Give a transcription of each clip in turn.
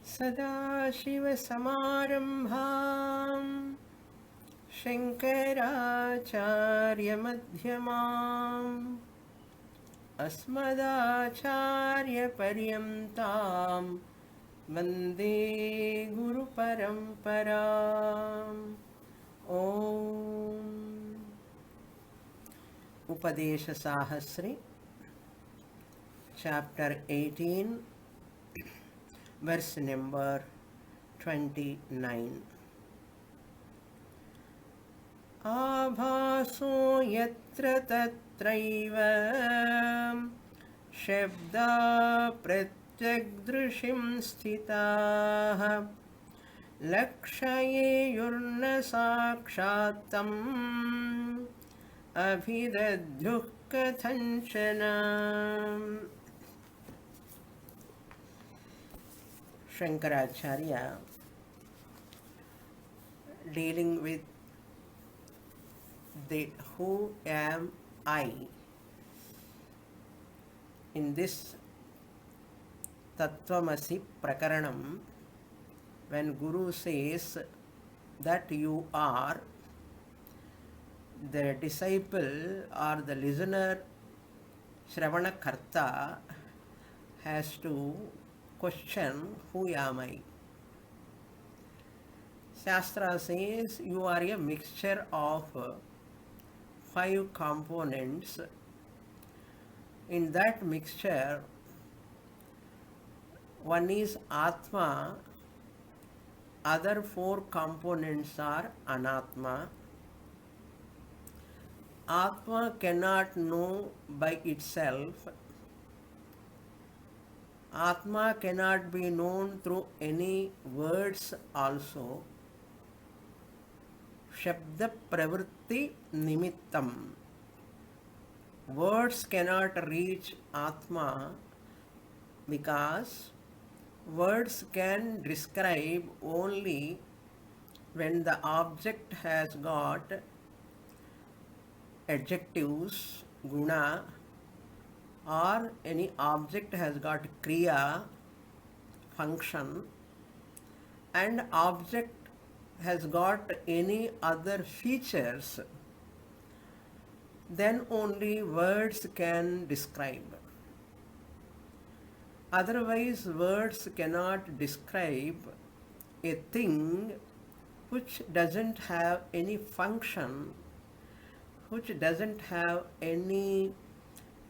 सदाशिवसमारम्भां शङ्कराचार्यमध्यमाम् अस्मदाचार्यपर्यन्तां वन्दे गुरुपरम्पराम्। ॐ Upadesa Sahasri, chapter 18, verse number 29. Abhaso yatra tatraiva shabda pratyagdrishim sthitaha lakshaye yurna sakshatam abhidadhyuh kathanchana. Shankaracharya, dealing with the who am I in this Tattvamasi Prakaranam, when Guru says that you are, the disciple or the listener, Shravana Karta, has to question, who am I? Shastra says you are a mixture of 5 components. In that mixture, one is Atma, other 4 components are Anatma. Atma cannot know by itself. Atma cannot be known through any words also. Shabda pravritti nimittam. Words cannot reach Atma because words can describe only when the object has got adjectives, guna, or any object has got kriya, function, and object has got any other features, then only words can describe. Otherwise, words cannot describe a thing which doesn't have any function, which doesn't have any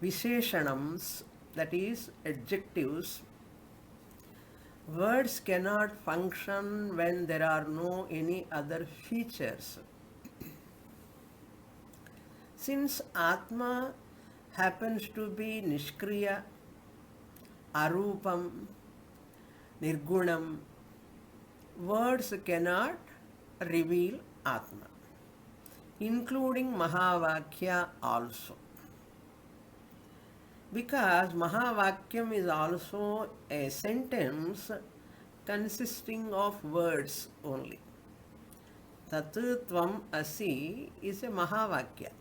visheshanams, that is adjectives. Words cannot function when there are no any other features. Since Atma happens to be Nishkriya, Arupam, Nirgunam, words cannot reveal Atma, including Mahavakya also. Because Mahavakyam is also a sentence consisting of words only. Tat Tvam Asi is a Mahavakya.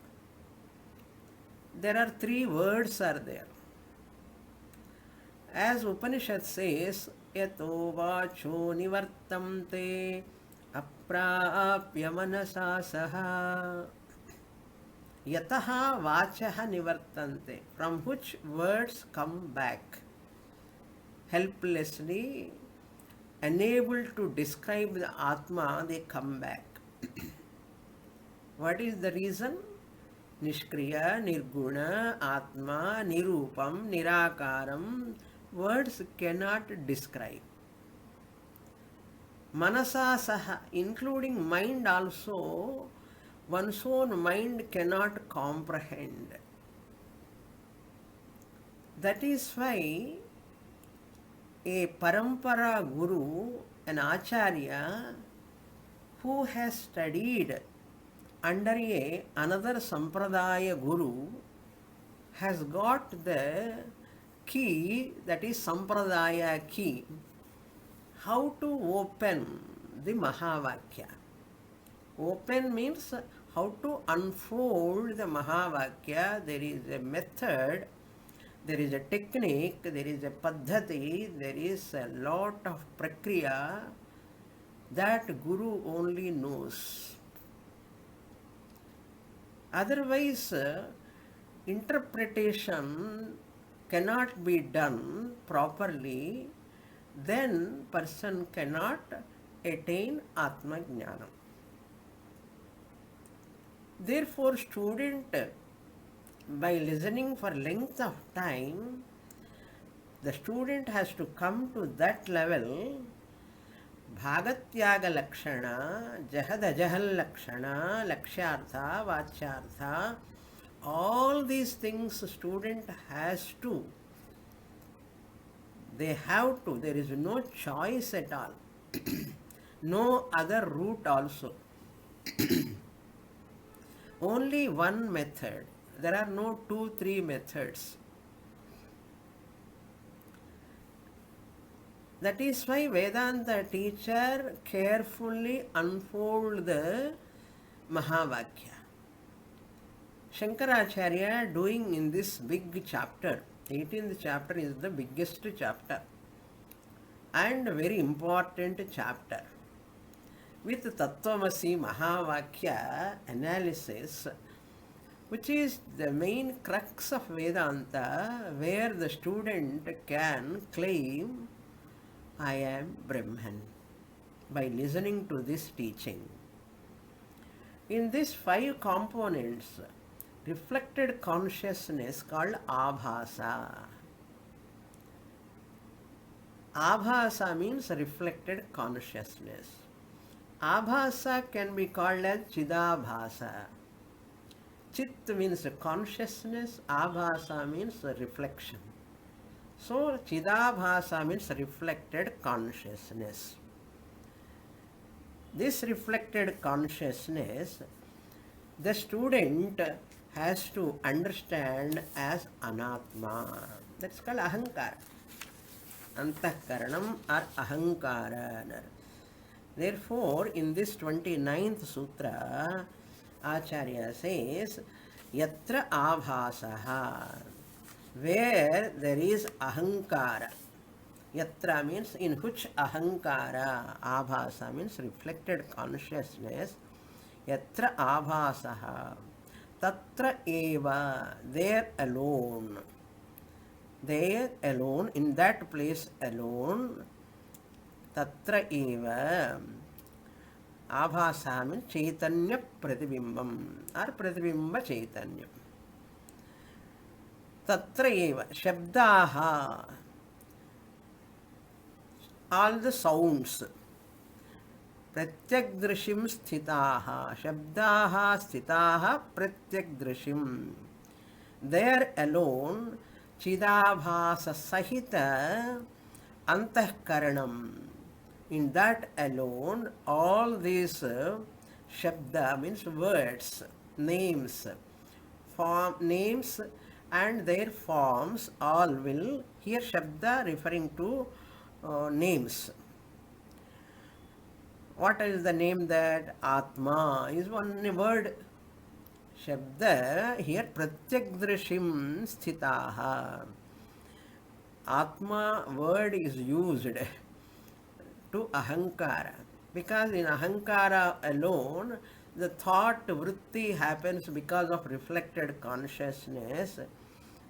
There are 3 words are there. As Upanishad says, Yato vacho nivartamte aprapya manasa saha. Yataha vachaha nivartante, from which words come back, helplessly, unable to describe the Atma, they come back. What is the reason? Nishkriya, Nirguna, Atma, Nirupam, Nirakaram, words cannot describe. Manasa saha, including mind also, one's own mind cannot comprehend. That is why a parampara guru, an acharya, who has studied under another sampradaya guru, has got the key, that is sampradaya key, how to open the Mahavakya. Open means how to unfold the Mahavakya. There is a method There is a technique, there is a paddhati, there is a lot of prakriya that Guru only knows. Otherwise, interpretation cannot be done properly, then person cannot attain Atma Jnana. Therefore, student, by listening for length of time, the student has to come to that level. Bhagatyaga lakshana, jahadajahal lakshana, lakshyartha, vachyartha, all these things student has to, they have to, there is no choice at all. No other route also. Only one method. There are no 2-3 methods. That is why Vedanta teacher carefully unfold the Mahavakya. Shankaracharya doing in this big chapter, 18th chapter is the biggest chapter and very important chapter. With Tattvamasi Mahavakya analysis, which is the main crux of Vedanta, where the student can claim, I am Brahman, by listening to this teaching. In these 5 components, reflected consciousness called Abhasa. Abhasa means reflected consciousness. Abhasa can be called as Chidabhasa. Chit means consciousness, Abhasa means reflection. So, Chidabhasa means reflected consciousness. This reflected consciousness, the student has to understand as Anatma. That's called Ahankara. Antakaranam or Ahankara. Therefore, in this 29th sutra, Acharya says, Yatra Abhasaha, where there is Ahankara. Yatra means in which Ahankara, Abhasa means reflected consciousness. Yatra Abhasaha, Tatra Eva, there alone. There alone, in that place alone. Tatra Eva, Abhasa means Chaitanya Pratibimbam or Pratibimba Chaitanya. Tatra eva, Shabdaha, all the sounds. Pratyagdrashim sthitaha, Shabdaha sthitaha pratyagdrashim. There alone, Chidabhasa sahita antahkaranam. In that alone, all these Shabda means words, names, names and their forms all will, here Shabda referring to names. What is the name that? Atma is one word. Shabda, here Pratyagdrashim sthitaha. Atma word is used to Ahankara, because in Ahankara alone the thought vritti happens because of reflected consciousness.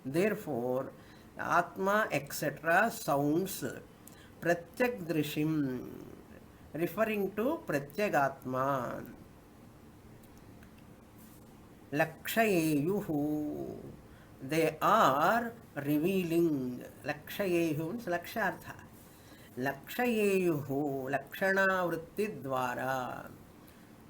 Therefore, Atma etc. sounds Pratyagdrashim, referring to Pratyagatma. Lakshayeyuhu, they are revealing. Lakshayeyuhu means Lakshartha. Lakshayeyuhu, Lakshana vritti dvara.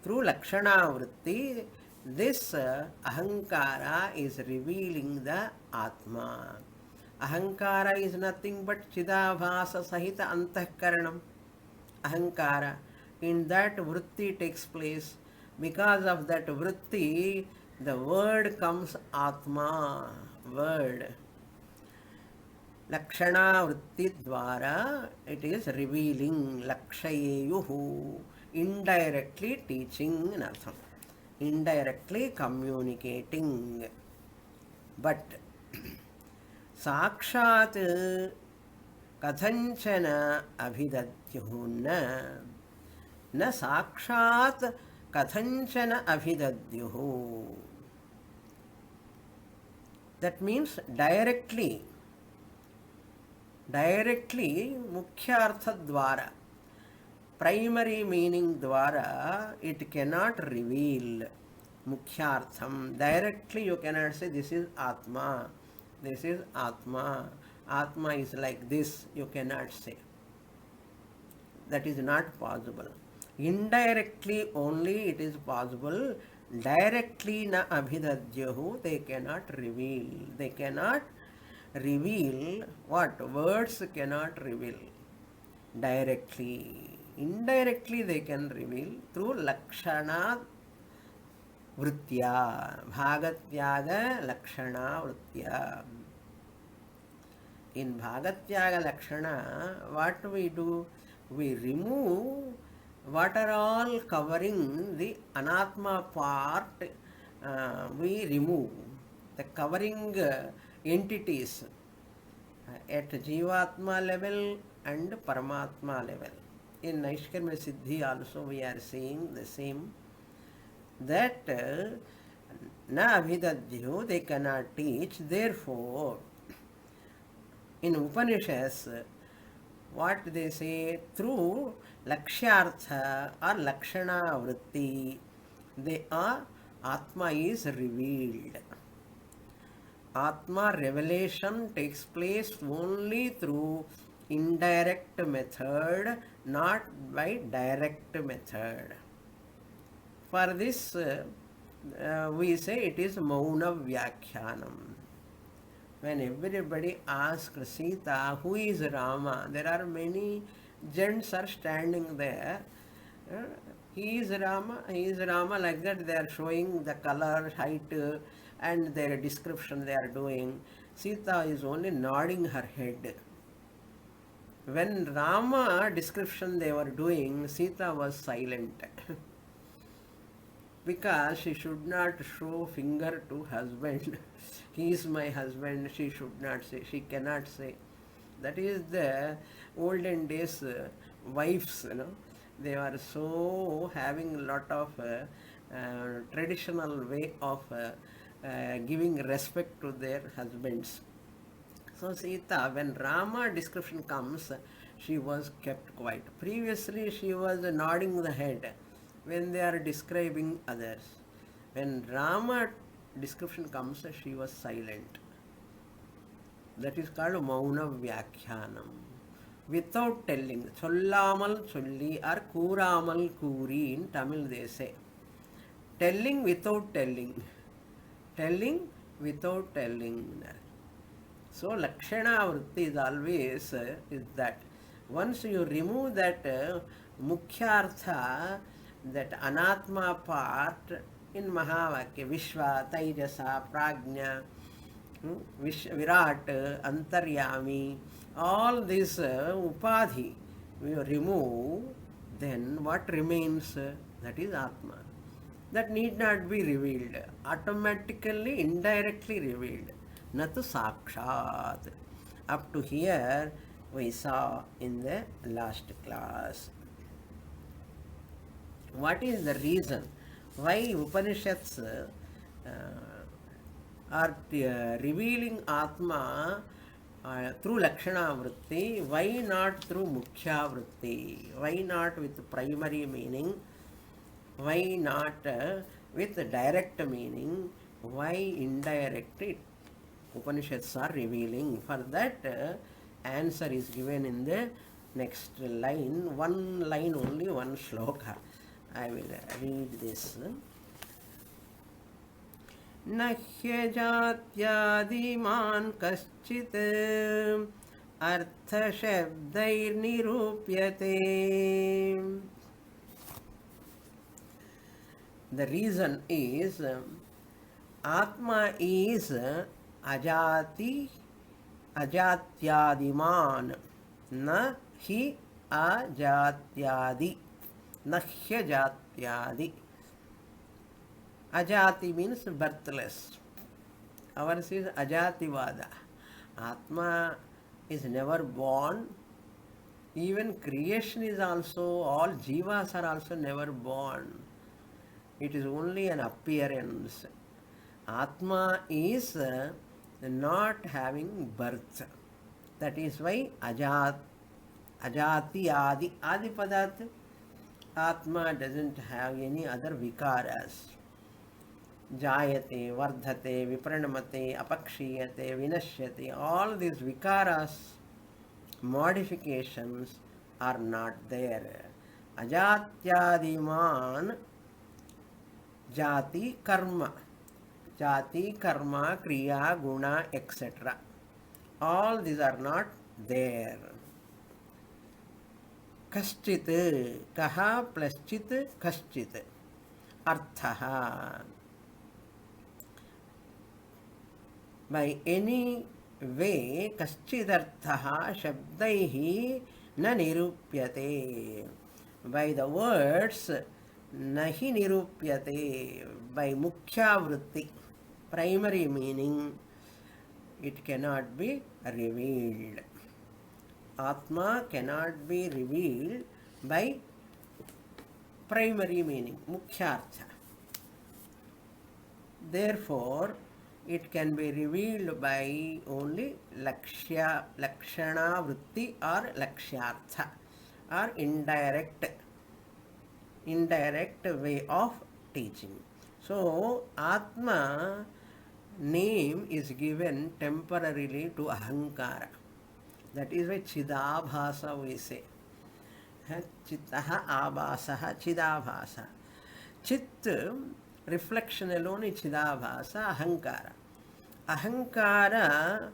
Through Lakshana vritti, this Ahankara is revealing the Atma. Ahankara is nothing but Chidabhasa Sahita Antahkaranam. Ahankara. In that vritti takes place. Because of that vritti, the word comes Atma. Word. Lakshana vritti dvara, it is revealing. Lakshayeyuhu. Indirectly teaching in artham. Indirectly communicating. But साक्षात् कथंचन अभिदद्युः न साक्षात् कथंचन अभिदद्युः. That means directly मुख्यार्थ द्वारा, primary meaning द्वारा it cannot reveal mukhyartham. Directly you cannot say this is Atma, this is Atma, Atma is like this, you cannot say. That is not possible. Indirectly only it is possible. Directly na abhidadyahu, they cannot reveal. They cannot reveal what? Words cannot reveal directly. Indirectly they can reveal through lakshana vritya, bhagatyaga lakshana vritya. In bhagatyaga lakshana, what we do? We remove what are all covering the anatma part. We remove the covering entities at Jivatma level and Paramatma level. In Naishkarmya Siddhi also we are seeing the same, that na abhidadhyu, they cannot teach. Therefore, in Upanishads, what they say, through lakshyartha or lakshana vritti, they are Atma is revealed. Atma revelation takes place only through indirect method, not by direct method. For this, we say it is Mauna Vyakhyanam. When everybody asks Sita, who is Rama? There are many gents are standing there. He is Rama, like that they are showing the color, height, and their description they are doing. Sita is only nodding her head. When Rama description they were doing, Sita was silent. Because she should not show finger to husband. He is my husband, she should not say, she cannot say. That is the olden days wives, they were so having a lot of traditional way of giving respect to their husbands. So Sita, when Rama description comes, she was kept quiet. Previously she was nodding the head when they are describing others. When Rama description comes, she was silent. That is called Mauna Vyakhyanam. Without telling. Sollamal solli or Kuramal Kuri in Tamil they say. Telling without telling. Telling without telling. So Lakshana Vritti is always is that. Once you remove that Mukhyartha, that Anatma part in Mahavakya, Vishwa, Taijasa, Prajna, Virat, Antaryami, all this Upadhi, we remove, then what remains? That is Atma. That need not be revealed. Automatically, indirectly revealed. Natu Sakshat. Up to here, we saw in the last class. What is the reason why Upanishads are revealing Atma through Lakshana Vritti? Why not through Mukhya Vritti? Why not with primary meaning? Why not with direct meaning? Why indirect? Upanishads are revealing. For that, answer is given in the next line. One line only, one shloka. I will read this. न ह्यजात्यादिमान् कश्चित् अर्थशब्दैर्निरूप्यते. The reason is Atma is ajatyadiman, na hi ajatyadi, na hyajatyadi. Ajati means birthless. Ours is ajativada. Atma is never born. Even creation is also, all jivas are also never born. It is only an appearance. Atma is not having birth. That is why ajati adi. Adi padat. Atma doesn't have any other vikaras. Jayate, vardhate, vipranamate, apakshiyate, vinashyate. All these vikaras, modifications are not there. Ajatyadiman jati karma. Jati, karma, kriya, guna, etc. All these are not there. Kaschit, kaha plus chit, kaschit. Arthaha. By any way, kaschidarthaha shabdaihi na nirupyate. By the words, nahi nirupyate. By mukhya vritti, primary meaning, it cannot be revealed. Atma cannot be revealed by primary meaning, mukhyartha. Therefore, it can be revealed by only lakshana vritti or lakshyartha, or indirect way of teaching. So, Atma name is given temporarily to Ahankara. That is why Chidabhasa we say. Chittaha abhasaha chidabhasa. Chit, reflection alone is chidabhasa, ahankara. Ahankara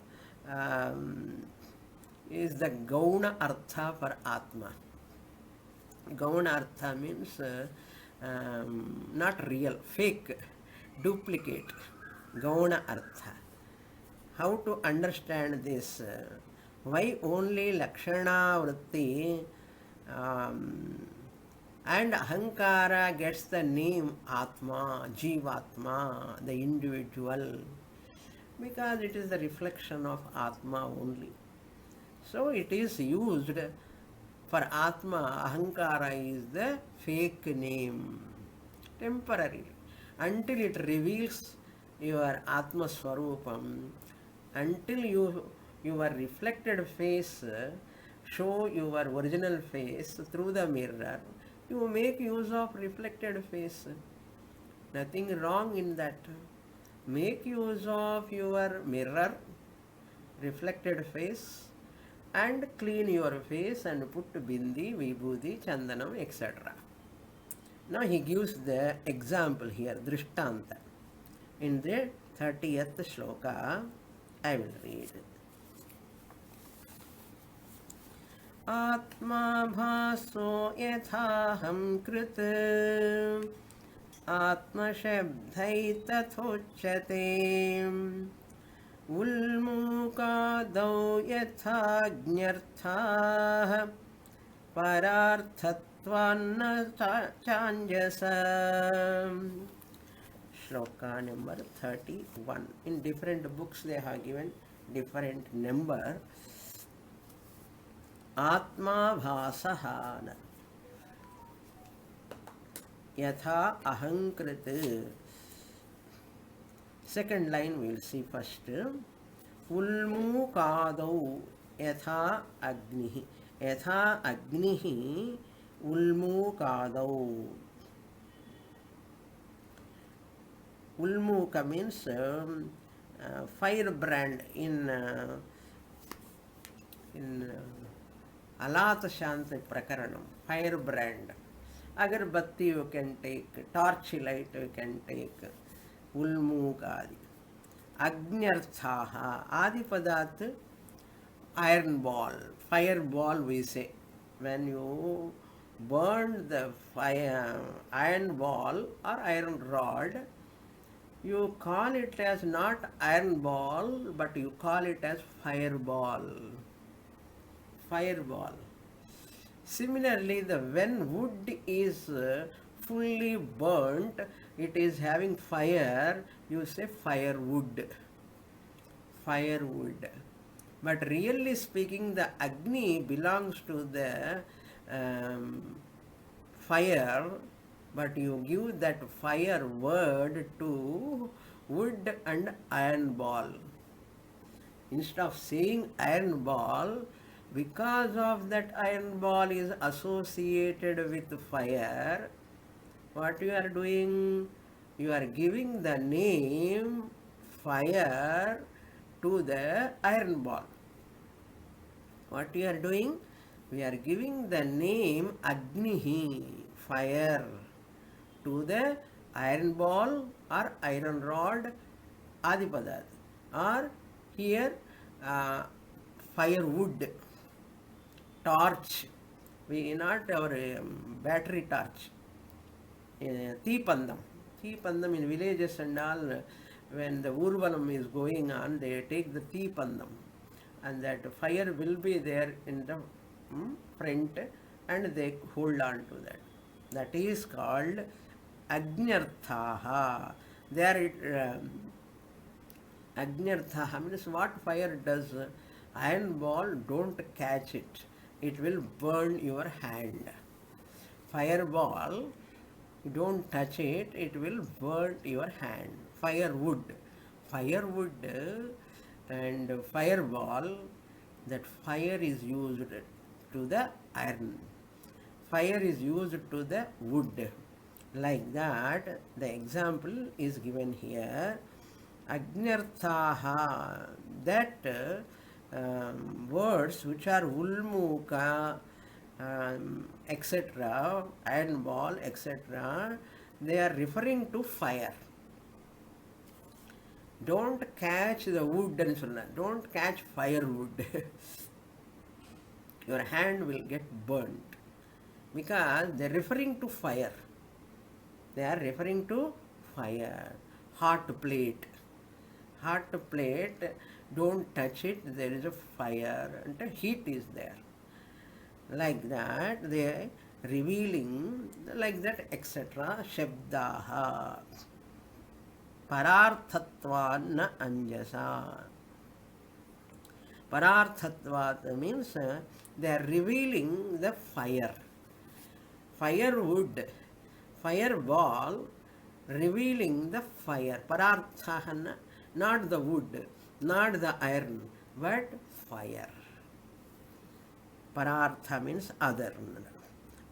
is the gauna artha for Atma. Gauna artha means not real, fake, duplicate. Gauna artha. How to understand this? Why only lakshana vritti and ahankara gets the name Atma, Jivatma, the individual? Because it is the reflection of Atma only. So it is used for Atma. Ahankara is the fake name, temporarily, until it reveals your Atma Swarupam, until your reflected face show your original face through the mirror. You make use of reflected face. Nothing wrong in that. Make use of your mirror, reflected face, and clean your face and put bindi, vibhuti, chandanam, etc. Now he gives the example here, drishtanta. In the 30th shloka, I will read. Atma bhaso yathaham krit atma shabdhai tathochyate ulmukadau yathajñarthah pararthatvanna chanjasa. Shloka number 31. In different books they have given different number. Atma bhasaha yatha ahankrit. Second line we will see first. Ulmukadau yatha agnihi. Yatha agnihi ulmukadau. Ulmuka means firebrand in Alata Shanti Prakaranam, firebrand. Agarbatti you can take, torchlight you can take, ulmukadi. Agnyarthaha, adi padat, iron ball, fireball we say. When you burn the iron ball or iron rod, you call it as not iron ball, but you call it as fireball. Fireball. Similarly, when wood is fully burnt, it is having fire, you say firewood. Firewood. But really speaking, the Agni belongs to the fire, but you give that fire word to wood and iron ball. Instead of saying iron ball, because of that iron ball is associated with fire, what you are doing? You are giving the name fire to the iron ball. What we are doing? We are giving the name Agnihi, fire, to the iron ball or iron rod, Adipadad, or here firewood, torch. We not our battery torch. Teepandam. Teepandam in villages and all, when the Urvanam is going on, they take the Teepandam. And that fire will be there in the front and they hold on to that. That is called Agnyarthaha. There Agnyarthaha means what fire does? Iron ball, don't catch it. It will burn your hand. Fireball, don't touch it, it will burn your hand. Firewood. Firewood and fireball, that fire is used to the iron. Fire is used to the wood. Like that, the example is given here. Agnyarthaha, that words which are ulmuka, etc., iron ball, etc., they are referring to fire. Don't catch the wood and so on. Don't catch firewood. Your hand will get burnt. Because they are referring to fire. They are referring to fire. Hot plate. Hot plate, don't touch it, there is a fire and heat is there. Like that, they are revealing, like that, etc. Shabdaha. Pararthatvat na anjasa. Pararthatvat means they are revealing the fire. Firewood, fireball, revealing the fire. Pararthahana, not the wood, not the iron, but fire. Parartha means other.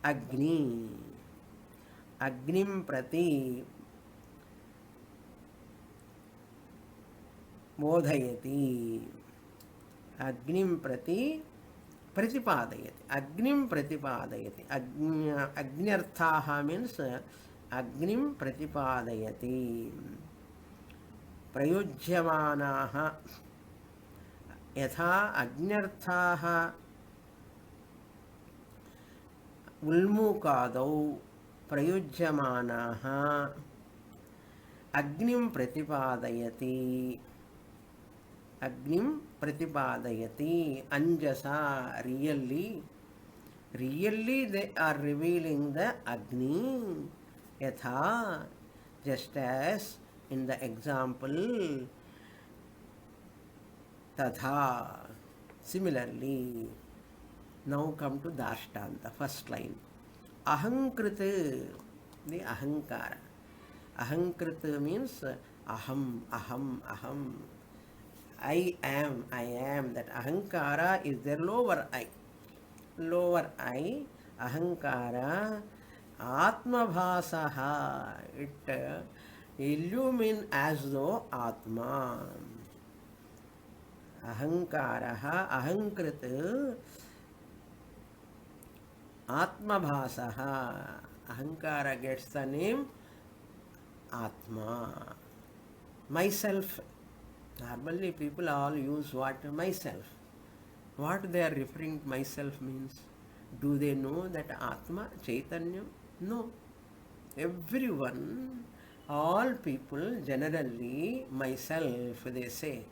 Agni. Agnim prati bodhayati. Agnim prati pratipadayati. Agnim pratipadayati. Agnyarthaha means agnim pratipadayati. Prayujyamanaha. Yatha agnyarthaha ulmukadau prayujyamanaha agnim pratipadayati. Agnim pratipadayati. Anjasa, really they are revealing the Agni. Yatha, just as in the example, Tatha. Similarly, now come to Dashtanta, first line. Ahankrita, the Ahankara. Ahankrita means aham, aham, aham. I am, that ahankara is their lower I. Lower I, ahankara, atmabhasaha, it illumines as though atma. Ahankaraha, ahankrita, atmabhasaha. Ahankara gets the name Atma. Myself. Normally people all use what? Myself. What they are referring to myself means? Do they know that Atma, Chaitanya? No. Everyone, all people generally, myself, they say.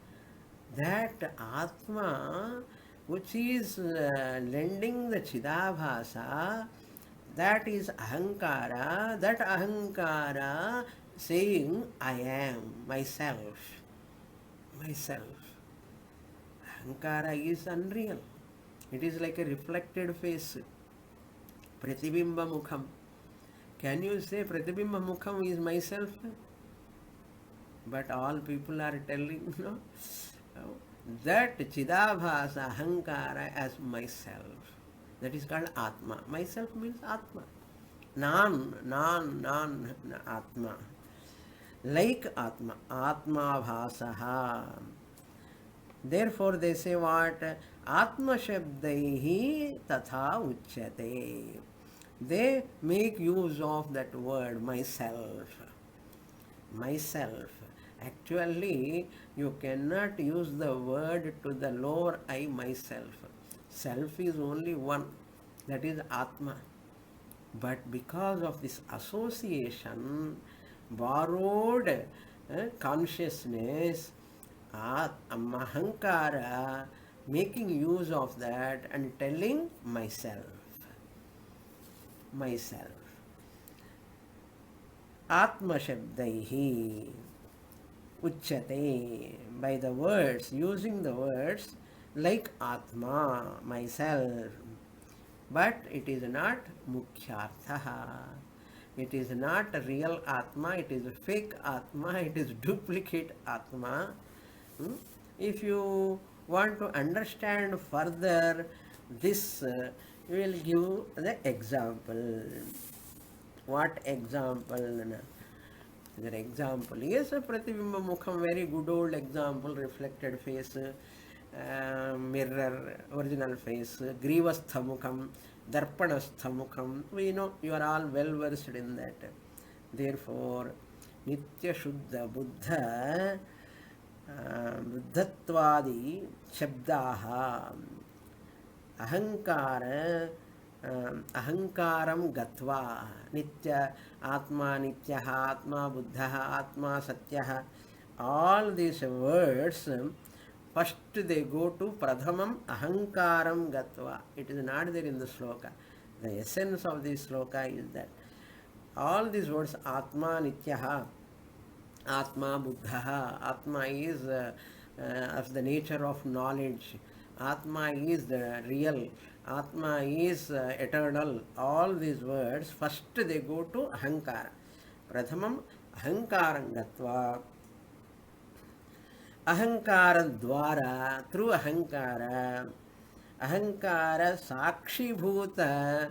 That Atma, which is lending the Chidabhasa, that is Ahankara. That Ahankara saying, I am, myself. Myself. Ahankara is unreal. It is like a reflected face. Pratibimba mukham. Can you say Pratibimba mukham is myself? But all people are telling, no, that Chidabhasa Ahankara as myself. That is called Atma. Myself means Atma. Non Atma. Like Atma. Atma Bhasaha. Therefore they say what? Atma Shabdaihi Tatha Uchyate. They make use of that word, myself. Myself. Actually, you cannot use the word to the lower I, myself. Self is only one, that is Atma. But because of this association, borrowed consciousness, Ahankara, making use of that and telling myself. Myself. Atma Shabdaihi Uchyate, by the words, using the words like Atma, myself. But it is not Mukhyartha. It is not a real Atma, it is a fake Atma, it is duplicate Atma. If you want to understand further this, we will give the example. What example? The example is a Pratibimba Mukham, very good old example, reflected face, mirror, original face, Grivastha Mukham, Darpanastha Mukham. We know you are all well versed in that. Therefore, Nitya Shuddha Buddha Buddhatvadi Shabdaha Ahankara Ahankaram Gatva Nitya Atma Nityaha Atma Buddhaha Atma Satyaha. All these words, first they go to Pradhamam Ahankaram Gatva. It is not there in the sloka. The essence of this sloka is that all these words, Atma Nityaha, Atma Buddhaha, Atma is of the nature of knowledge, Atma is the real, Atma is eternal. All these words, first they go to Ahankara. Prathamam Ahankaram Gatva. Ahankara Dwara, through Ahankara, Ahankara Sakshi Bhuta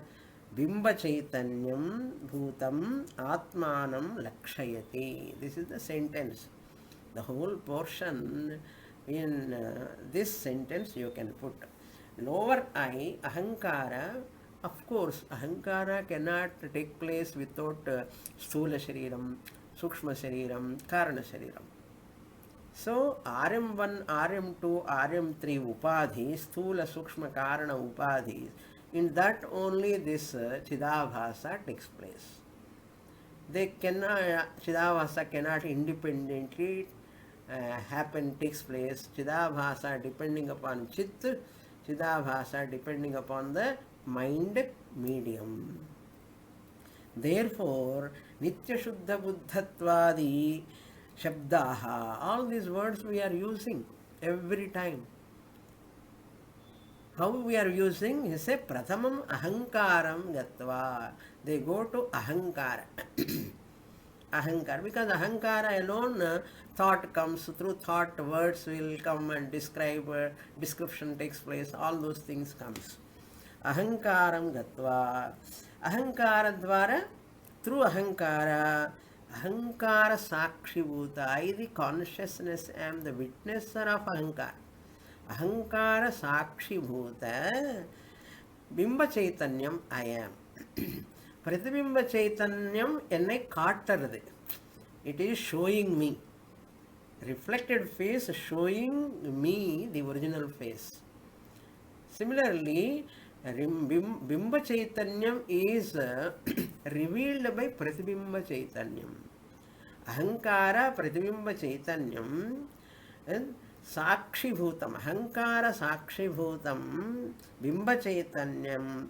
Bimba Chaitanyam Bhutam Atmanam Lakshayati. This is the sentence. The whole portion in this sentence you can put. Lower I, Ahankara, of course, Ahankara cannot take place without Sthula Shariram, Sukshma Shariram, Karana Shariram. So, RM1, RM2, RM3 Upadhis, Sthula, Sukshma, Karana Upadhis, in that only this Chidabhasa takes place. They cannot, Chidabhasa cannot independently takes place. Chidabhasa depending upon Chit, Chidabhasa depending upon the mind medium. Therefore, Nitya Shuddha Buddhatvadi Shabdaha, all these words we are using every time. How we are using? He says, Prathamam Ahankaram Gatva. They go to Ahankara. Ahankara. Because Ahankara alone, thought comes. Through thought, words will come and describe, description takes place. All those things comes. Ahankaram Gatva. Ahankara Dvara, through Ahankara, Ahankara Sakshi Bhuta. I, the consciousness, am the witnesser of Ahankara. Ahankara Sakshi Bhuta Bimba Chaitanyam I am. Pratibimba Chaitanyam ennai kaattaradu. It is showing me. Reflected face showing me the original face. Similarly, Bimba Chaitanyam is revealed by Pratibimba Chaitanyam. Ahankara Pratibimba Chaitanyam and Sakshi Bhutam, Ahankara Sakshi Bhutam, Bimba Chaitanyam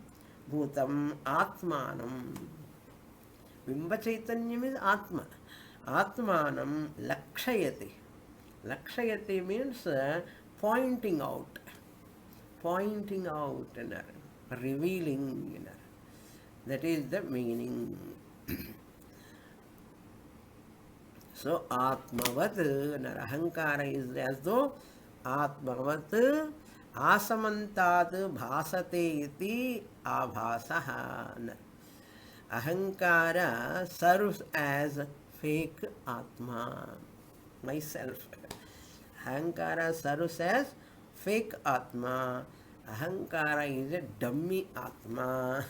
Bhutam Atmanam. Bimba Chaitanyam is Atma. Atmanam Lakshayati. Lakshayati means pointing out, inner, revealing inner. That is the meaning. So, Atmavat, Ahankara is as though Atmavat asamantat bhasate iti abhasaha. Ahankara serves as fake Atma, myself. Ahankara serves as fake Atma. Ahankara is a dummy Atma.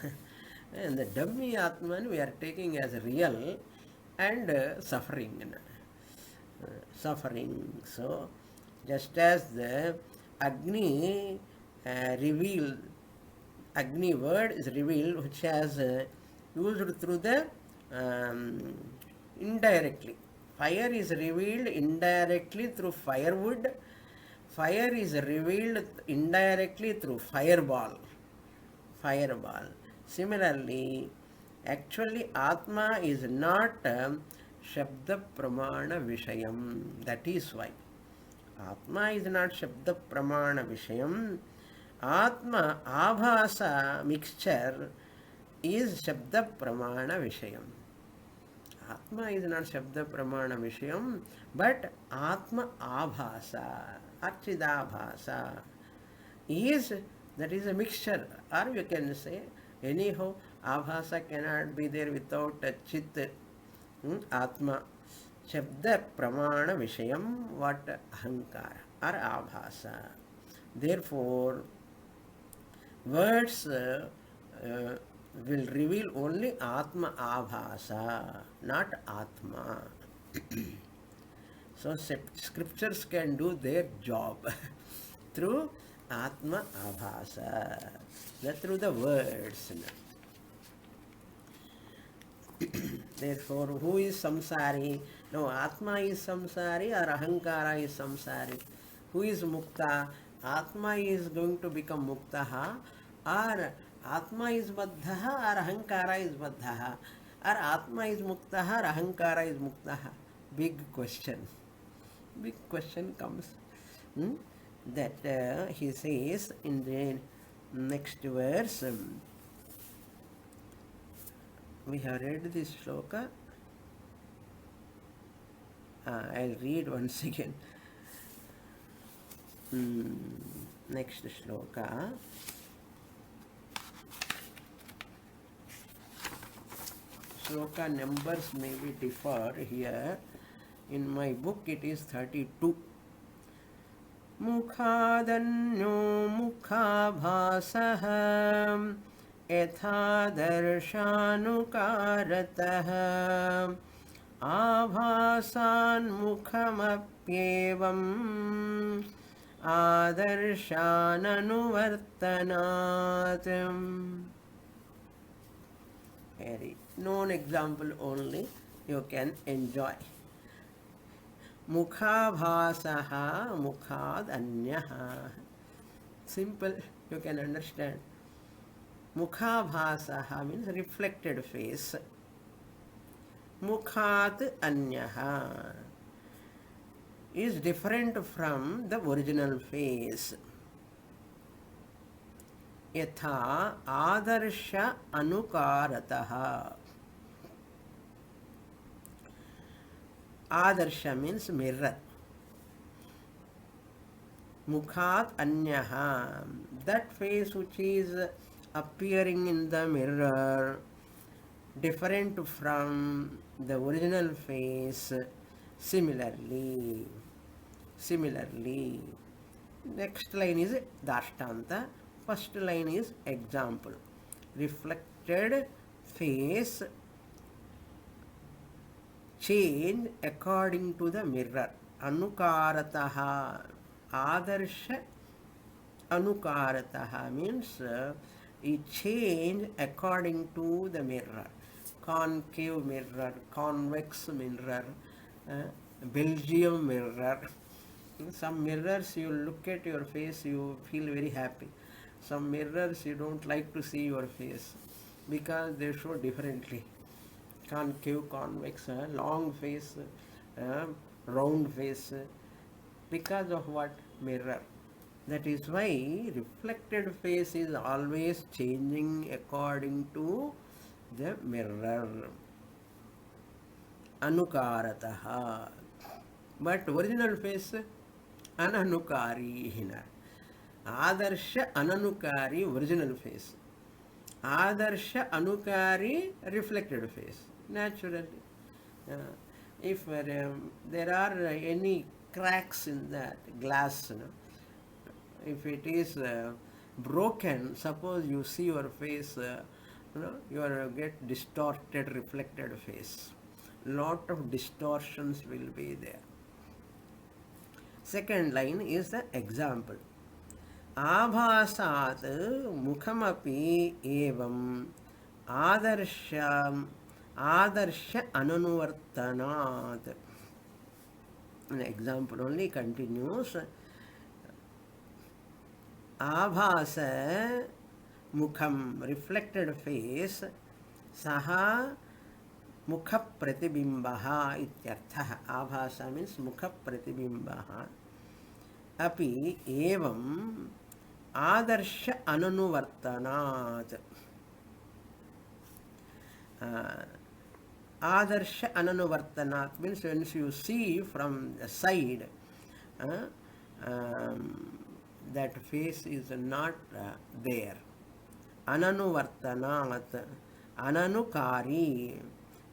And the dummy Atman we are taking as real and suffering. Suffering. So, just as the Agni revealed, Agni word is revealed, which has used through the indirectly. Fire is revealed indirectly through firewood. Fire is revealed indirectly through fireball. Fireball. Similarly, actually Atma is not Shabda Pramana Vishayam. That is why. Atma is not Shabda Pramana Vishayam. Atma Abhasa mixture is Shabda Pramana Vishayam. Atma is not Shabda Pramana Vishayam, but Atma Abhasa, Archidabhasa is, that is a mixture, or you can say, anyhow, Abhasa cannot be there without a Chit, Atma. Shabda Pramana Vishayam, what Ahankara or Abhasa. Therefore, words will reveal only Atma Abhasa, not Atma. So, scriptures can do their job through Atma Abhasa, through the words. Therefore, who is samsari? No, Atma is samsari or Ahankara is samsari. Who is mukta? Atma is going to become muktaha, or Atma is baddhaha, or Ahankara is baddhaha, or Atma is muktaha, or Ahankara is muktaha. Big question. Big question comes. That he says in the next verse. We have read this shloka. I'll read once again. Next shloka. Shloka numbers may be differ here. In my book it is 32. Mukhadanyo mukhabhasah यथा दर्शानुकारतः आभासान्मुखमप्येवम् आदर्शाननुवर्तनात्. Very known example only, you can enjoy. Mukhabhasaha mukhad anyaha. Simple, you can understand. Mukhabhasaha means reflected face. Mukhat anyaha is different from the original face. Yatha adarsha anukarataha. Adarsha means mirror. Mukhat anyaha, that face which is appearing in the mirror, different from the original face. Similarly, next line is Dashtanta, first line is example. Reflected face change according to the mirror. Anukarataha, Adarsha Anukarataha means it change according to the mirror. Concave mirror, convex mirror, Belgium mirror. In some mirrors you look at your face, you feel very happy. Some mirrors you don't like to see your face because they show differently. Concave, convex, long face, round face. Because of what? Mirror. That is why reflected face is always changing according to the mirror. Anukarataha. But original face ananukari hina. Adarsha ananukari original face. Adarsha anukari reflected face. Naturally. Uh, if there are any cracks in that glass, if it is broken, suppose you see your face, you are get distorted reflected face. Lot of distortions will be there. Second line is the example. Abhasat mukhamapi evam adarsha ananuvartanat. An example only continues. Abhasa mukham, reflected face, saha mukha pratibimbaha ityartha. Abhasa means mukha pratibimbaha. Api evam adarsha ananuvartanat. Adarsha ananuvartanat means when you see from the side, that face is not there. Ananuvartanat, ananukari,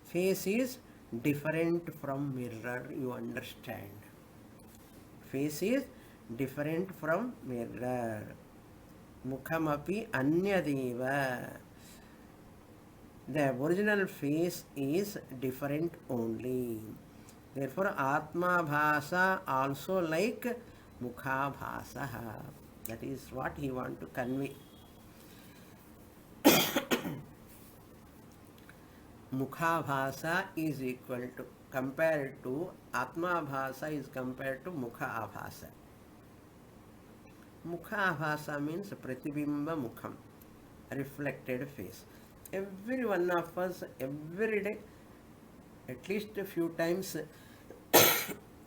face is different from mirror, you understand. Face is different from mirror. Mukhamapi anyadeva. The original face is different only. Therefore, Atma Bhasa also like Mukha Bhasa. That is what he want to convey. Mukha Bhasa is equal to, compared to, Atma Bhasa is compared to Mukha Abhasa. Mukha Abhasa means Pratibimba Mukham, reflected face. Every one of us, every day, at least a few times,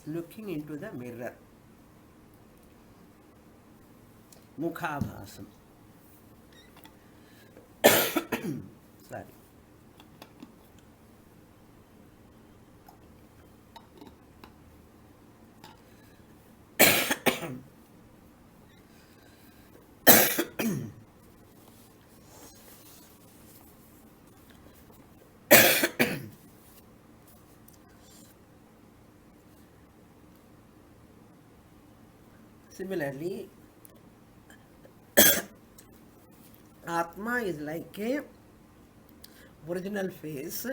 looking into the mirror. Mukha Abhasam. Sorry. Similarly, Atma is like a original face.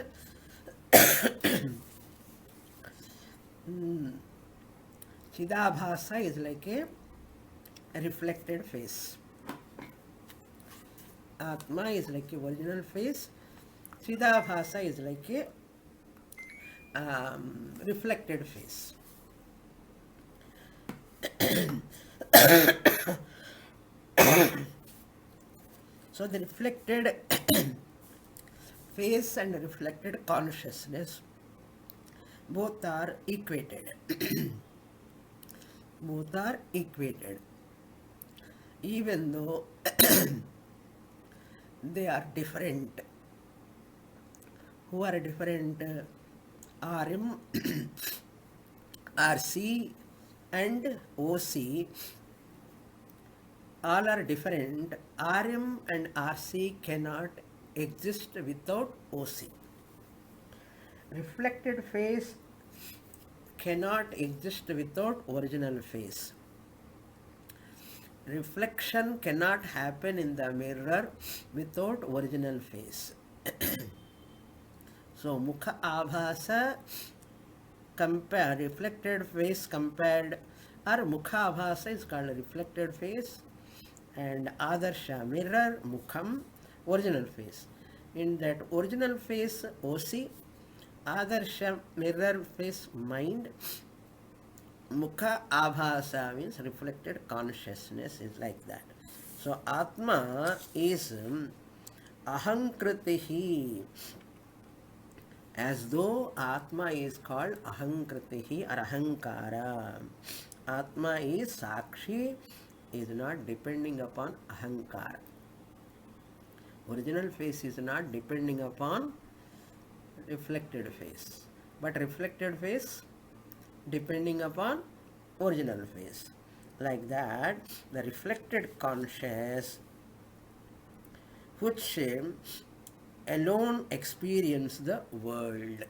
Chidabhasa is like a reflected face. Atma is like a original face. Chidabhasa is like a reflected face. So the reflected face and reflected consciousness both are equated. Both are equated. Even though they are different. Who are different? RM, RC and OC all are different. RM and RC cannot exist without OC. Reflected face cannot exist without original face. Reflection cannot happen in the mirror without original face. So Mukha Abhasa compare reflected face compared, or Mukha Abhasa is called reflected face, and Adarsha mirror Mukham original face. In that original face OC, Adarsha mirror face mind, Mukha Abhasa means reflected consciousness is like that. So Atma is Ahankritihi, as though Atma is called Ahankritihi or Ahankara. Atma is Sakshi is not depending upon ahankara. Original face is not depending upon reflected face, but reflected face depending upon original face. Like that, the reflected conscious, which alone experience the world.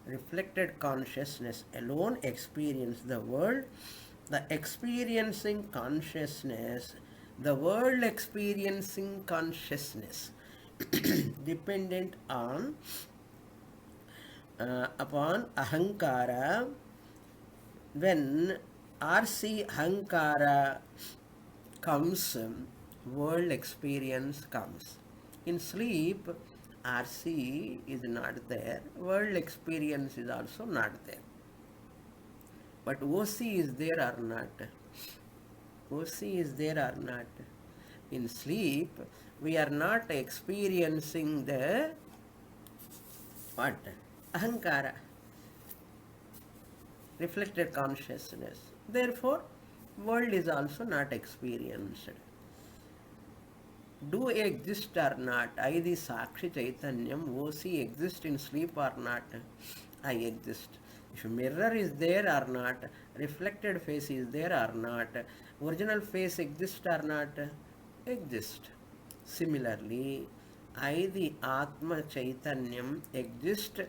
Reflected consciousness alone experience the world. The experiencing consciousness, the world experiencing consciousness, dependent on upon ahankara. When RC ahankara comes, world experience comes. In sleep, RC is not there, world experience is also not there. But OC is there or not? OC is there or not? In sleep, we are not experiencing the what? Ahankara, reflected consciousness. Therefore, world is also not experienced. Do exist or not? I, the Sakshi Chaitanyam, OC exist in sleep or not? I exist. If mirror is there or not, reflected face is there or not, original face exists or not? Exist. Similarly, I, the Atma Chaitanyam, exist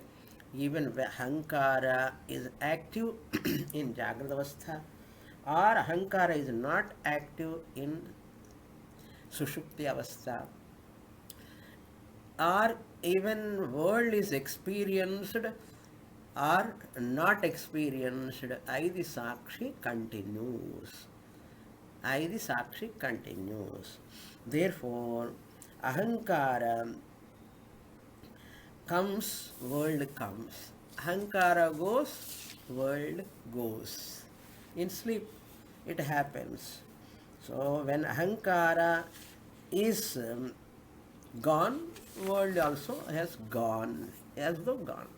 even when Ahankara is active in Jagrata Avastha, or Ahankara is not active in Sushupti Avastha, or even world is experienced or not experienced, I, the Sakshi, continues. I, the Sakshi, continues. Therefore, Ahankara comes, world comes. Ahankara goes, world goes. In sleep, it happens. So, when Ahankara is gone, world also has gone, as though gone.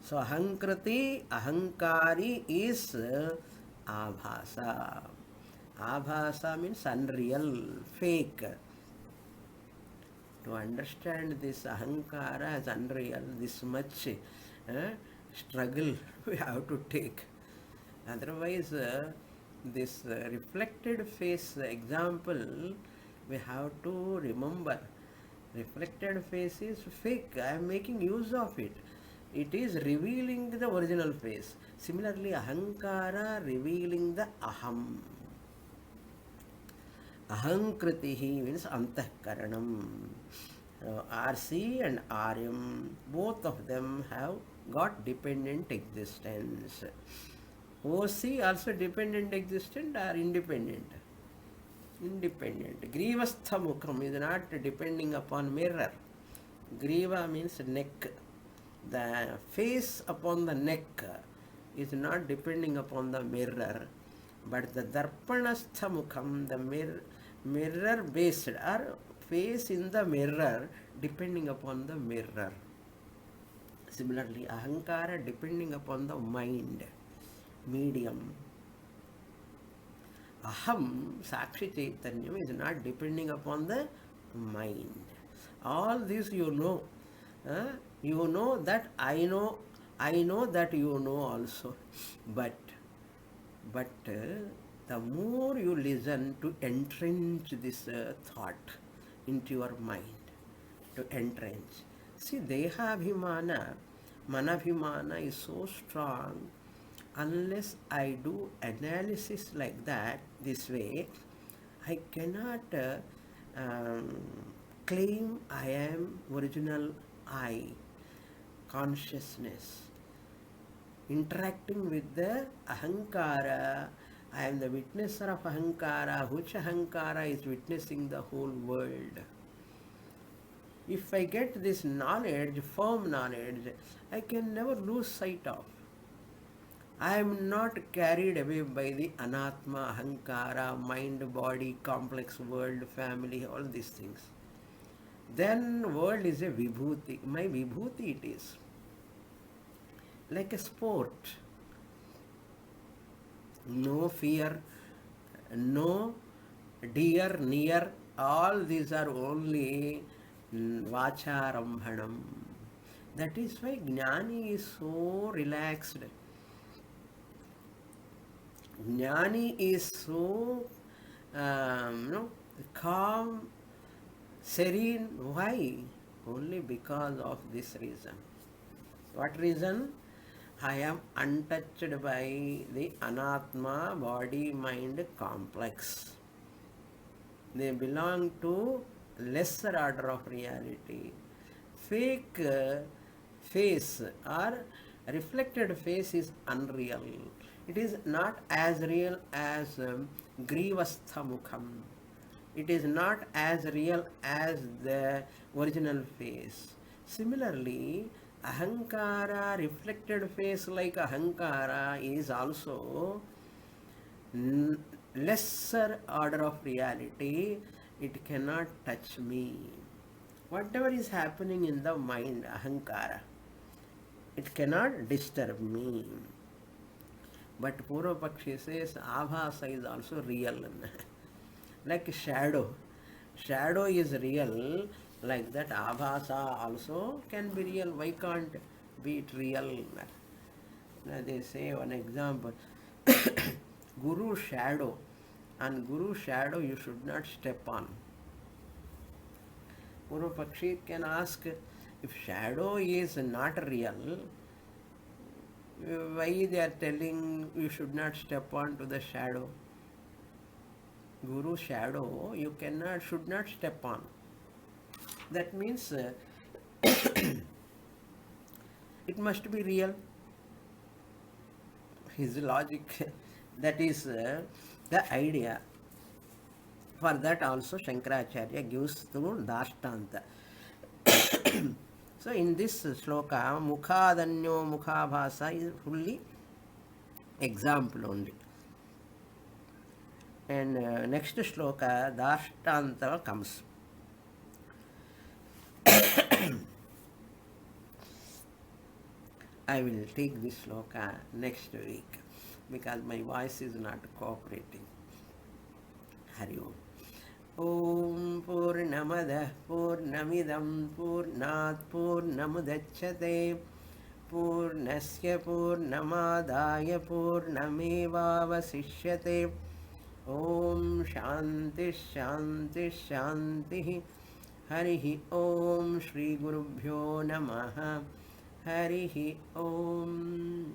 So, Ahankriti, Ahankari is Abhasa. Abhasa means unreal, fake. To understand this Ahankara as unreal, this much struggle we have to take. Otherwise, this reflected face example, we have to remember. Reflected face is fake. I am making use of it. It is revealing the original face. Similarly, Ahankara revealing the Aham. Ahankritihi means Antahkaranam. RC and RM, both of them have got dependent existence. OC also dependent existent or independent? Independent. Grivastha mukham is not depending upon mirror. Griva means neck. The face upon the neck is not depending upon the mirror, but the darpanastha mukham, the mirror based or face in the mirror depending upon the mirror. Similarly, Ahankara depending upon the mind, medium. Aham, Sakshi Chaitanyam, is not depending upon the mind. All this you know. You know that I know that you know also. But the more you listen to entrench this thought into your mind, to entrench. See, Dehabhimana, Manabhimana is so strong. Unless I do analysis like that, this way, I cannot claim I am original I, consciousness. Interacting with the Ahankara, I am the witnesser of Ahankara, which Ahankara is witnessing the whole world. If I get this knowledge, firm knowledge, I can never lose sight of. I am not carried away by the anatma, ahankara, mind, body, complex world, family, all these things. Then world is a vibhuti. My vibhuti it is. Like a sport. No fear, no, dear, near, all these are only vacharambhanam. That is why Jnani is so relaxed. Jnani is so calm, serene. Why? Only because of this reason. What reason? I am untouched by the anatma body-mind complex. They belong to lesser order of reality. Fake face or reflected face is unreal. It is not as real as grivastha mukham. It is not as real as the original face. Similarly, ahankara, reflected face like ahankara, is also lesser order of reality. It cannot touch me. Whatever is happening in the mind, ahankara, it cannot disturb me. But Purva Pakshi says abhasa is also real. Like shadow. Shadow is real, like that abhasa also can be real. Why can't be it real? They say one example. Guru shadow. And Guru shadow you should not step on. Purva Pakshi can ask, if shadow is not real, why they are telling you should not step on to the shadow? Guru shadow you should not step on. That means it must be real. His logic, that is the idea. For that also Shankaracharya gives through Dashtanta. So in this sloka, Mukhadanyo Mukhabhasa is fully example only. And next shloka, Dashtanta comes. I will take this shloka next week because my voice is not cooperating. Hari Om. Om Purnamadah Purnamidam Purnat Purnamudachyate Purnasya Purnamadaya Purnamevavasishyate. Om Shanti Shanti Shanti. Harihi Om Shri Gurubhyo Namaha. Harihi Om.